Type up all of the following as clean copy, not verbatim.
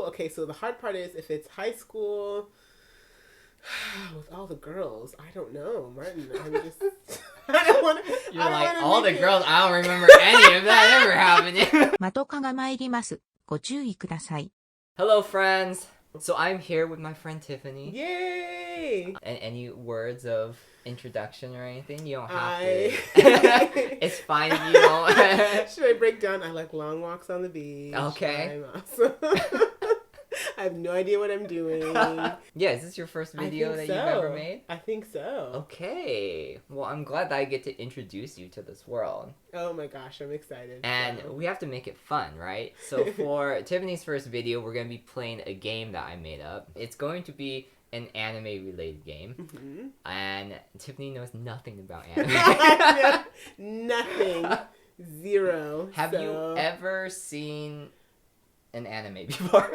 school. Okay, so the hard part is if it's high school with all the girls. I don't know, Martin. I'm just. I don't want to. You're like, all the girls. I don't remember any of that ever happening. matokaが参ります。ご注意ください。Hello, friends. So I'm here with my friend Tiffany. Yay! And any words of introduction or anything? You don't have to. It's fine if you don't. Should I break down? I like long walks on the beach. Okay. I'm awesome. I have no idea what I'm doing. Yeah, is this your first video that you've ever made? I think so. Okay. Well, I'm glad that I get to introduce you to this world. Oh my gosh, I'm excited. And we have to make it fun, right? So for Tiffany's first video, we're going to be playing a game that I made up. It's going to be an anime-related game. Mm-hmm. And Tiffany knows nothing about anime. Nothing. Zero. Have you ever seen an anime before?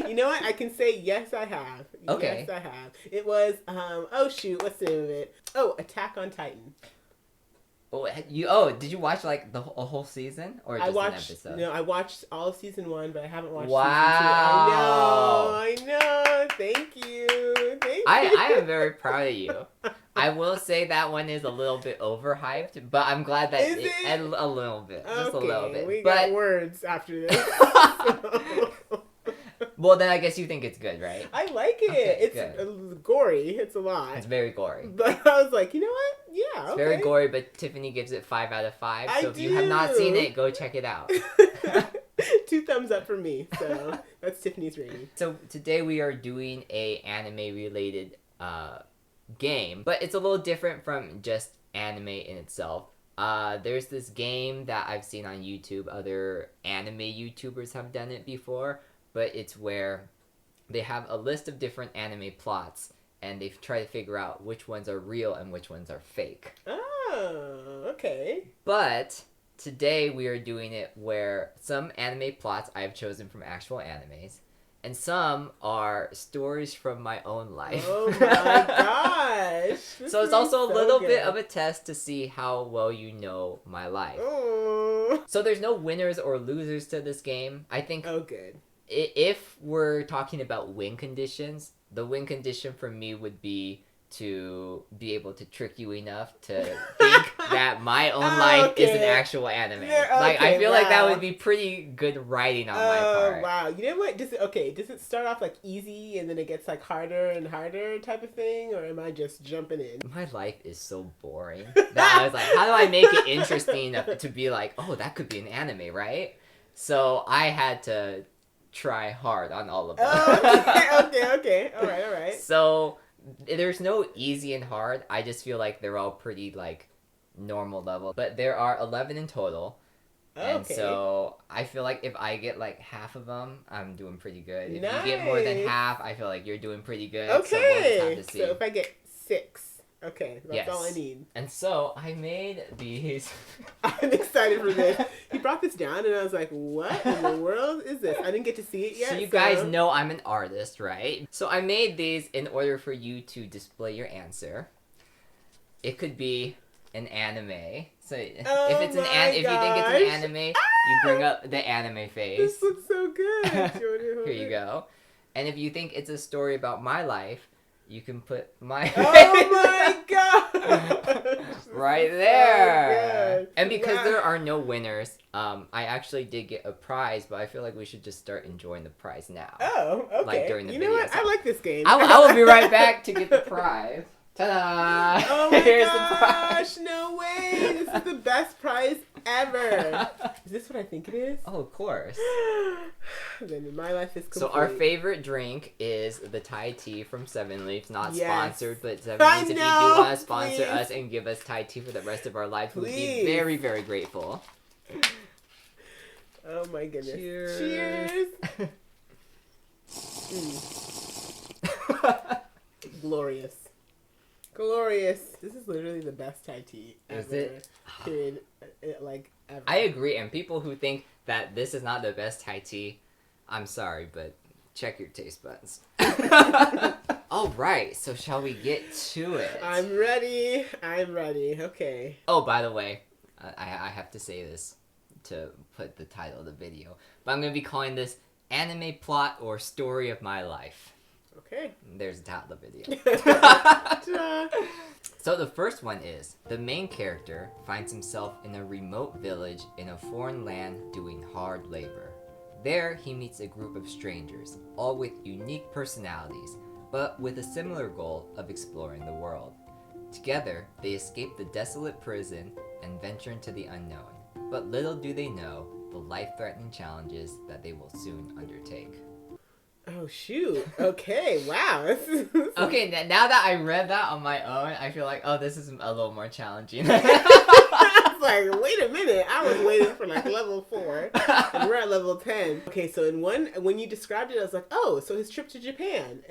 You know what? I can say yes, I have. Okay. Yes, I have. It was, oh shoot, what's the name of it? Oh, Attack on Titan. Oh, did you watch like a whole season or just an episode? No, I watched all of season 1, but I haven't watched season 2. I know. Thank you. I am very proud of you. I will say that one is a little bit overhyped, but I'm glad that a little bit, just a little bit. We got words after this. Well, then I guess you think it's good, right? I like it. Okay, it's gory. It's a lot. It's very gory. But I was like, you know what? Yeah, It's very gory, but Tiffany gives it 5 out of 5. So if you have not seen it, go check it out. 2 thumbs up for me. So that's Tiffany's rating. So today we are doing a anime-related game, but it's a little different from just anime in itself. There's this game that I've seen on YouTube. Other anime YouTubers have done it before. But it's where they have a list of different anime plots, and they try to figure out which ones are real and which ones are fake. Oh, okay. But today we are doing it where some anime plots I've chosen from actual animes, and some are stories from my own life. Oh my gosh. So it's also a little bit of a test to see how well you know my life. Oh. So there's no winners or losers to this game. I think... Oh, good. If we're talking about win conditions, the win condition for me would be to be able to trick you enough to think that my own life is an actual anime. Like, I feel like that would be pretty good writing on my part. Oh, wow. You know what? Does it start off like easy and then it gets like harder and harder type of thing? Or am I just jumping in? My life is so boring that I was like, how do I make it interesting to be like, oh, that could be an anime, right? So I had to try hard on all of them. Okay. All right. So there's no easy and hard. I just feel like they're all pretty like normal level. But there are 11 in total. And so I feel like if I get like half of them, I'm doing pretty good. If you get more than half, I feel like you're doing pretty good. Okay. So we'll just have to see. So if I get 6. Okay, that's all I need. And so I made these. I'm excited for this. He brought this down and I was like, what in the world is this? I didn't get to see it yet. So you guys know I'm an artist, right? So I made these in order for you to display your answer. It could be an anime. So if you think it's an anime, you bring up the anime face. This looks so good. Here you go. And if you think it's a story about my life, you can put my Oh my god! Right there! And because there are no winners, I actually did get a prize, but I feel like we should just start enjoying the prize now. Oh, okay. Like during the video. You know what? I like this game. I will be right back to get the prize. Ta-da! Oh my Here's gosh! The prize. No way! This is the best prize ever. Is this what I think it is? Oh, of course. Then my life is complete. So our favorite drink is the Thai tea from Seven Leaves. Not sponsored, but Seven Leaves, if you do want to sponsor us and give us Thai tea for the rest of our lives, we'd be very, very grateful. Oh my goodness. Cheers. Glorious. This is literally the best Thai tea ever. Is it? Period. Like, ever. I agree, and people who think that this is not the best Thai tea, I'm sorry, but check your taste buds. Alright, so shall we get to it? I'm ready. Okay. Oh, by the way, I have to say this to put the title of the video, but I'm going to be calling this anime plot or story of my life. Okay. There's the title of the video. Ta-da. So the first one is, the main character finds himself in a remote village in a foreign land doing hard labor. There, he meets a group of strangers, all with unique personalities, but with a similar goal of exploring the world. Together, they escape the desolate prison and venture into the unknown. But little do they know the life-threatening challenges that they will soon undertake. Oh, shoot. Okay, wow. Okay, now that I read that on my own, I feel like, oh, this is a little more challenging. I was like, wait a minute. I was waiting for like level 4, and we're at level 10. Okay, so when you described it, I was like, oh, so his trip to Japan.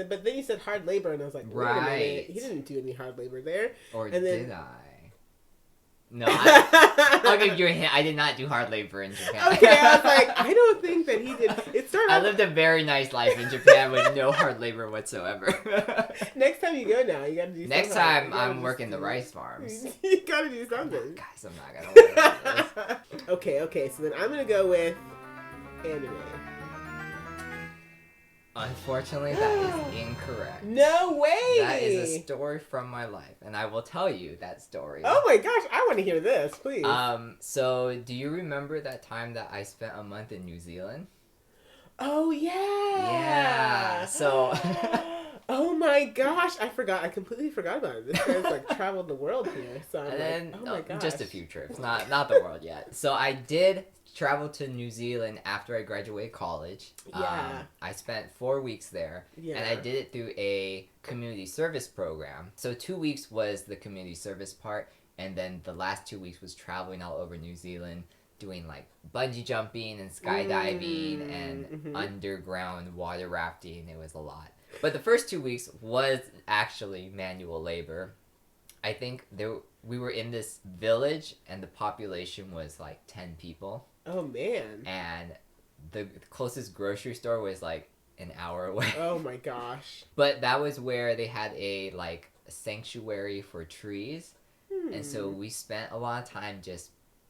But then you said hard labor, and I was like, wait a minute. He didn't do any hard labor there. Or and then, did I? No, I'll give you a hint. I did not do hard labor in Japan. Okay, I was like, I don't think that he did. It started I lived a very nice life in Japan with no hard labor whatsoever. Next time you go now, you gotta do something. Next time, I'm working the rice farms. You gotta do something. Guys, I'm not gonna work this. Okay, so then I'm gonna go with anime. Unfortunately, that is incorrect. No way! That is a story from my life, and I will tell you that story. Oh my gosh, I want to hear this, please. So do you remember that time that I spent a month in New Zealand? Oh yeah! Yeah, so... Oh my gosh, I completely forgot about it. This guy's like traveled the world here, so I'm like, oh my gosh. Just a few trips, not the world yet. So I did travel to New Zealand after I graduated college. Yeah. I spent 4 weeks there, and I did it through a community service program. So 2 weeks was the community service part, and then the last 2 weeks was traveling all over New Zealand, doing like bungee jumping and skydiving and underground water rafting. It was a lot. But the first 2 weeks was actually manual labor. I think we were in this village, and the population was like 10 people. Oh man. And the closest grocery store was like an hour away. Oh my gosh. But that was where they had a sanctuary for trees. And so we spent a lot of time just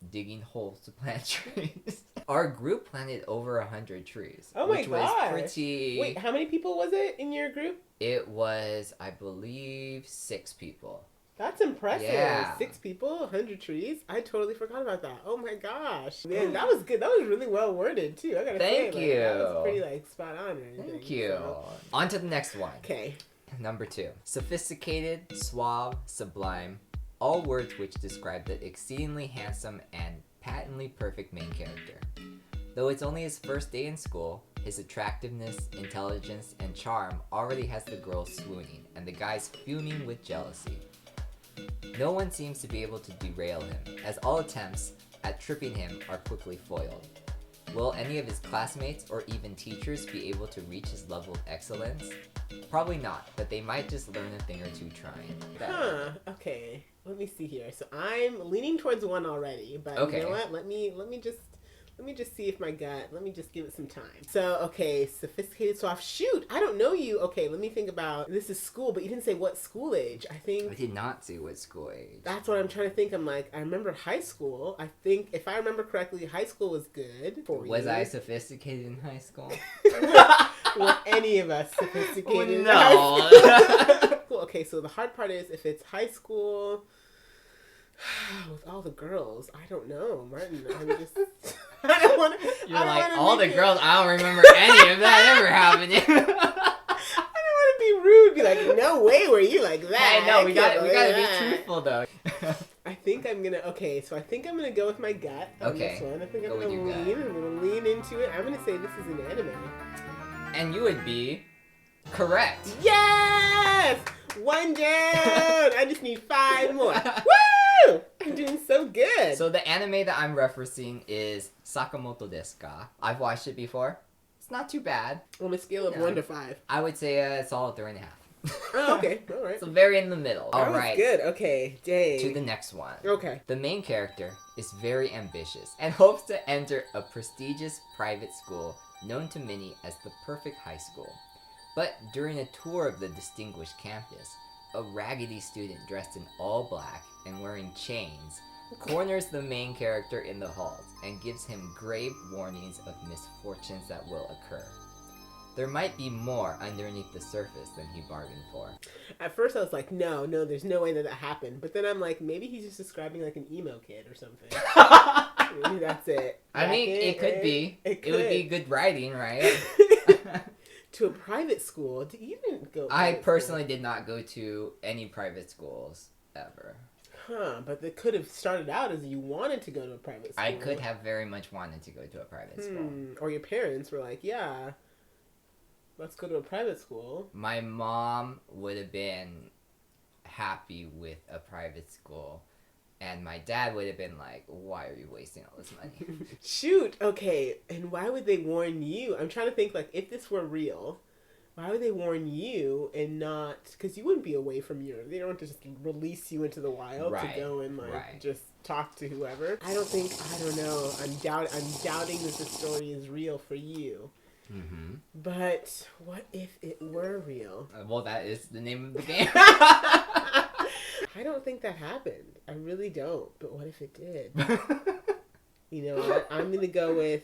digging holes to plant trees. Our group planted over 100 trees. Oh my which gosh. was pretty... Wait, how many people was it in your group? It was, I believe, 6 people. That's impressive. Yeah. 6 people, 100 trees. I totally forgot about that. Oh my gosh. Man, that was good. That was really well worded too. I gotta say. Thank you. That was pretty spot on or anything. Thank you. So. On to the next one. Okay. Number 2. Sophisticated, suave, sublime. All words which describe the exceedingly handsome and patently perfect main character. Though it's only his first day in school, his attractiveness, intelligence, and charm already has the girls swooning, and the guys fuming with jealousy. No one seems to be able to derail him, as all attempts at tripping him are quickly foiled. Will any of his classmates or even teachers be able to reach his level of excellence? Probably not, but they might just learn a thing or two trying. Huh, okay. Let me see here. So I'm leaning towards 1 already, but okay. You know what? Let me just see if my gut, let me just give it some time. So, okay, sophisticated, suave. Shoot, I don't know you. Okay, let me think about, this is school, but you didn't say what school age. I did not say what school age. That's what I'm trying to think. I'm like, I remember high school. I think, if I remember correctly, high school was good for you. Was I sophisticated in high school? Were any of us sophisticated in no. high school? Cool. Okay, so the hard part is if it's high school with all the girls, I don't know, Martin. I'm just... I don't want to... You're like, all the girls, I don't remember any of that ever happening. I don't want to be rude, be like, no way were you like that. Hey, no, we gotta be truthful, though. I think I'm gonna, okay, so I think I'm gonna go with my gut on this one. I think I'm gonna lean into it. I'm gonna say this is an anime. And you would be correct. Yes! 1 down! I just need 5 more. Woo! I'm doing so good. So the anime that I'm referencing is Sakamoto desu ka? I've watched it before. It's not too bad. On a scale of 1 to 5. I would say a solid 3.5. Oh, okay. All right. So very in the middle. All right. Good. Okay. Dang. To the next one. Okay. The main character is very ambitious and hopes to enter a prestigious private school known to many as the perfect high school. But during a tour of the distinguished campus, a raggedy student dressed in all black and wearing chains corners the main character in the halls and gives him grave warnings of misfortunes that will occur. There might be more underneath the surface than he bargained for. At first I was like, no, there's no way that happened. But then I'm like, maybe he's just describing like an emo kid or something. Maybe that's it. I mean, it could be. It would be good writing, right? To a private school? You didn't go. I personally did not go to any private schools ever. Huh, but they could have started out as you wanted to go to a private school. I could have very much wanted to go to a private school. Or your parents were like, yeah, let's go to a private school. My mom would have been happy with a private school. And my dad would have been like, why are you wasting all this money? Shoot, okay. And why would they warn you? I'm trying to think, like, if this were real, why would they warn you and not... Because you wouldn't be away from your... They don't want to just release you into the wild to go and, like, just talk to whoever. I don't know. I'm doubting that the story is real for you. Mm-hmm. But what if it were real? Well, that is the name of the game. I don't think that happened. I really don't. But what if it did? You know what? I'm gonna go with.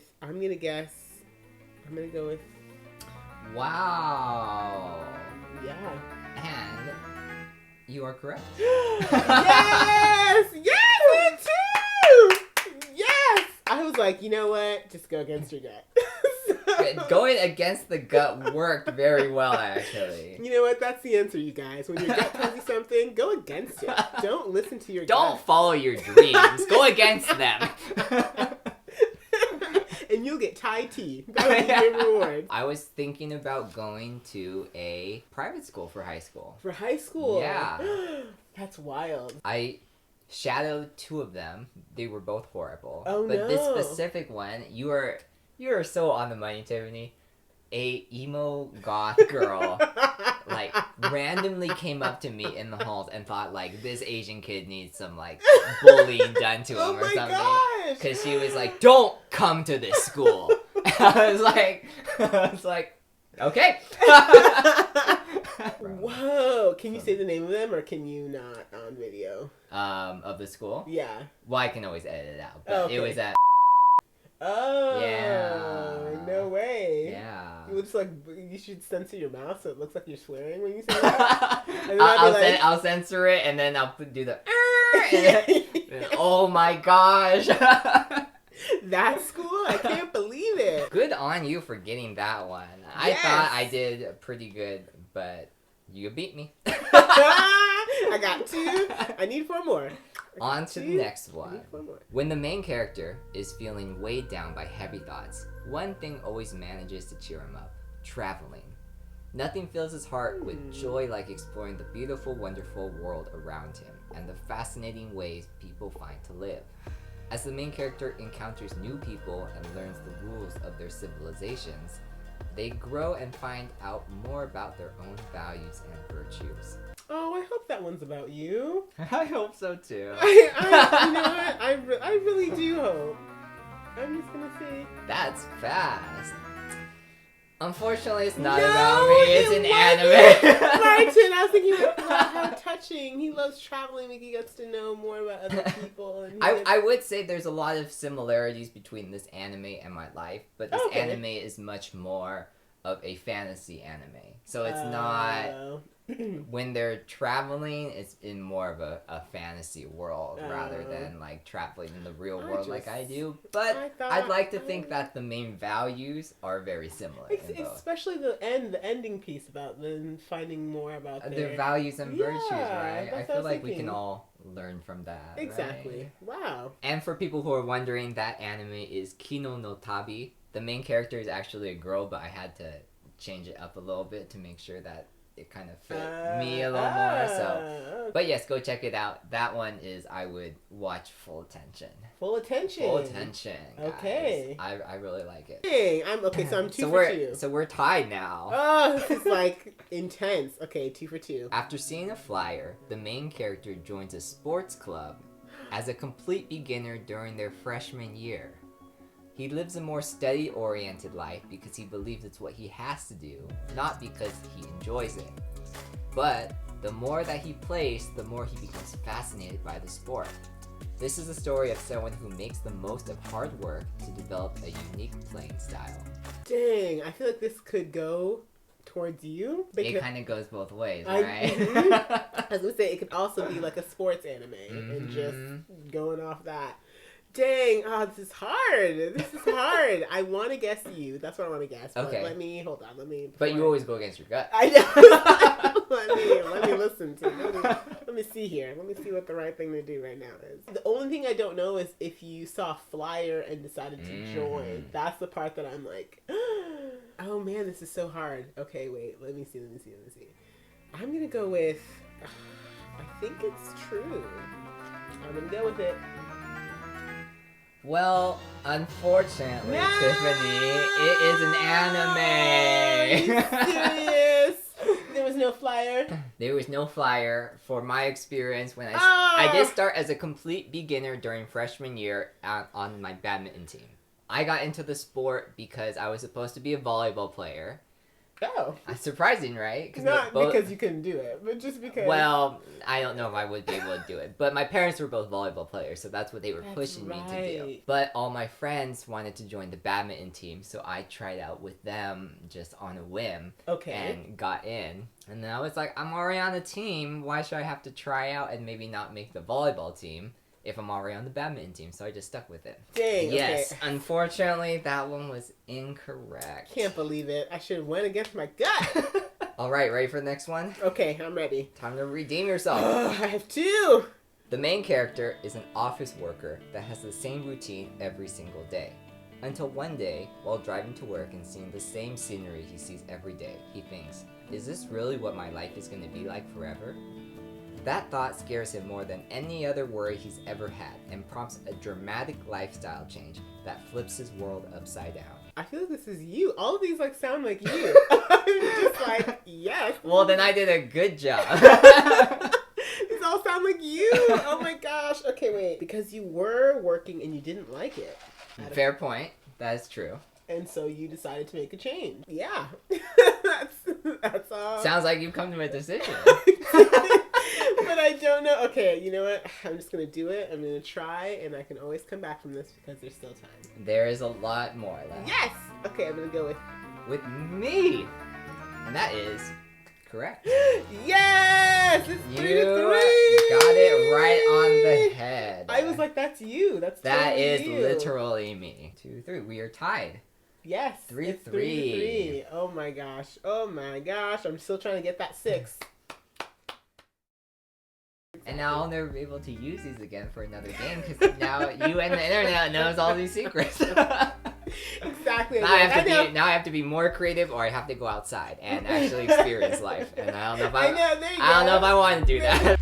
Wow. Yeah. And you are correct. Yes! Yes, me too! Yes! I was like, you know what? Just go against your gut. Going against the gut worked very well, actually. You know what? That's the answer, you guys. When your gut tells you something, go against it. Don't listen to your gut. Don't follow your dreams. Go against them. And you'll get Thai tea. That would be your reward. I was thinking about going to a private school for high school. For high school? Yeah. That's wild. I shadowed 2 of them. They were both horrible. Oh, but no. this specific one, you are so on the money, Tiffany. A emo goth girl, like, randomly came up to me in the halls and thought, like, this Asian kid needs some, like, bullying done to him or something. Gosh. Because she was like, don't come to this school. I was like, okay. Whoa. Can you say the name of them or can you not on video? Of the school? Yeah. Well, I can always edit it out. But okay. It was at... Oh. Yeah. No way. Yeah. It looks like you should censor your mouth so it looks like you're swearing when you say that. And then I'll censor it and then I'll do the... and, oh my gosh. That school? I can't believe it. Good on you for getting that one. I thought I did pretty good, but you beat me. I got 2. I need 4 more. On to the next one. When the main character is feeling weighed down by heavy thoughts, one thing always manages to cheer him up: traveling. Nothing fills his heart with joy like exploring the beautiful, wonderful world around him and the fascinating ways people find to live. As the main character encounters new people and learns the rules of their civilizations, they grow and find out more about their own values and virtues. Oh, I hope that one's about you. I hope so too. You know what? I really do hope. I'm just gonna say. That's fast. Unfortunately, it's not about me. It's an anime. Martin, I was thinking about how touching. He loves traveling. He gets to know more about other people. And I would say there's a lot of similarities between this anime and my life, but this anime is much more of a fantasy anime. So it's not... When they're traveling, it's in more of a fantasy world rather than like traveling in the real world like I do. But I'd like to think that the main values are very similar. Especially the ending piece about them finding more about their values and virtues, right? I feel like we can thinking. all learn from that. Exactly. Right? Wow. And for people who are wondering, that anime is Kino no Tabi. The main character is actually a girl, but I had to change it up a little bit to make sure that it kind of fit me a little more. So, but yes, go check it out. That one is, I would watch full attention. Full attention. Full attention. Guys. Okay. I really like it. Dang, so I'm 2 for 2. So we're tied now. Oh, this is like intense. Okay, 2 for 2. After seeing a flyer, the main character joins a sports club as a complete beginner during their freshman year. He lives a more study-oriented life because he believes it's what he has to do, not because he enjoys it. But the more that he plays, the more he becomes fascinated by the sport. This is a story of someone who makes the most of hard work to develop a unique playing style. Dang, I feel like this could go towards you. It kind of goes both ways, I right? was gonna say, it could also be like a sports anime and just going off that. Dang, this is hard. This is hard. I want to guess you. That's what I want to guess. But Okay. hold on. But you always go against your gut. I know. let me listen to it. Let me see here. Let me see what the right thing to do right now is. The only thing I don't know is if you saw a flyer and decided to join. That's the part that I'm like, oh man, this is so hard. Okay, wait. Let me see. I'm going to go with, I think it's true. I'm going to go with it. Well, unfortunately, No! Tiffany, it is an anime. Are you serious? There was no flyer? There was no flyer for my experience when I Ah! did start as a complete beginner during freshman year on my badminton team. I got into the sport because I was supposed to be a volleyball player. Oh. Surprising, right? Not because you couldn't do it, but just because. Well, I don't know if I would be able to do it. But my parents were both volleyball players, so that's what they were pushing me to do. But all my friends wanted to join the badminton team, so I tried out with them just on a whim. Okay. And got in. And then I was like, I'm already on the team. Why should I have to try out and maybe not make the volleyball team if I'm already on the badminton team? So I just stuck with it. Dang, yes, okay. Unfortunately, that one was incorrect. Can't believe it. I should have went against my gut. All right, ready for the next one? Okay, I'm ready. Time to redeem yourself. I have two. The main character is an office worker that has the same routine every single day. Until one day, while driving to work and seeing the same scenery he sees every day, he thinks, is this really what my life is going to be like forever? That thought scares him more than any other worry he's ever had and prompts a dramatic lifestyle change that flips his world upside down. I feel like this is you. All of these sound like you. I'm just like, yes. Well, then I did a good job. These all sound like you. Oh my gosh. Okay, wait. Because you were working and you didn't like it. Fair point. That is true. And so you decided to make a change. Yeah. that's all. Sounds like you've come to a decision. But I don't know. Okay, you know what? I'm just going to do it. I'm going to try, and I can always come back from this because there's still time. There is a lot more left. Yes! Okay, I'm going to go with me. And that is correct. Yes! It's 3-3! Got it right on the head. I was like, that's you. That totally is you. literally me. 2-3. We are tied. Yes. 3-3. Oh my gosh. Oh my gosh. I'm still trying to get that 6. And now I'll never be able to use these again for another game because now you and the internet knows all these secrets. Exactly. Now I have to be more creative, or I have to go outside and actually experience life. And I don't know if I want to do that.